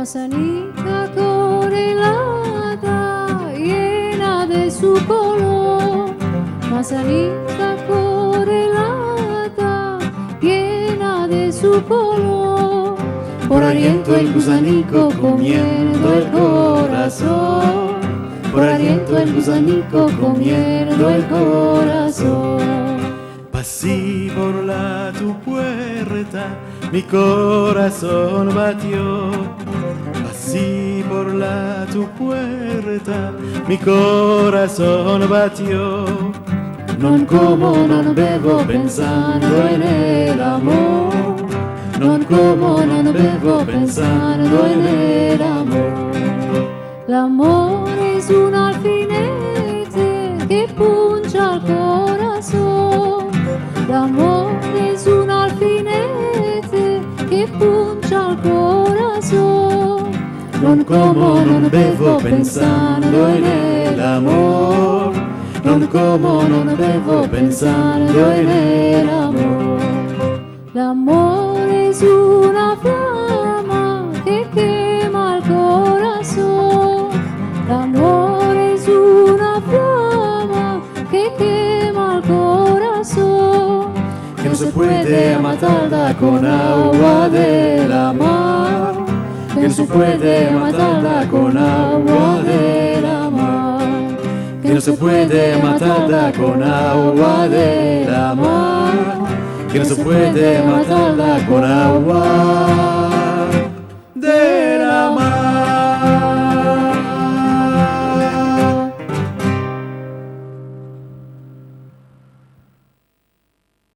manzanita correlata, llena de su color. Manzanita correlata, llena de su color. Por aliento el gusanico comiendo el corazón. Por aliento el gusanico comiendo el corazón. Pasé por tu puerta, mi corazón batió. Pasé por tu puerta, mi corazón batió. Non como, non bevo pensando en el amor. Non como, non bevo pensando en el amor. L'amor es un alfinete que puncha el corazón. L'amor es un alfinete que puncha el corazón. Non como, non bevo pensando en el amor. Non como, non bevo pensando en el amor. L'amor es una flama que quema el corazón. L'amor es una flama que quema el corazón. Que no se puede matarla con agua de la mar. Que no se puede matarla con agua de la mar. Que no se puede matarla con agua de la mar. Que no se puede matarla con agua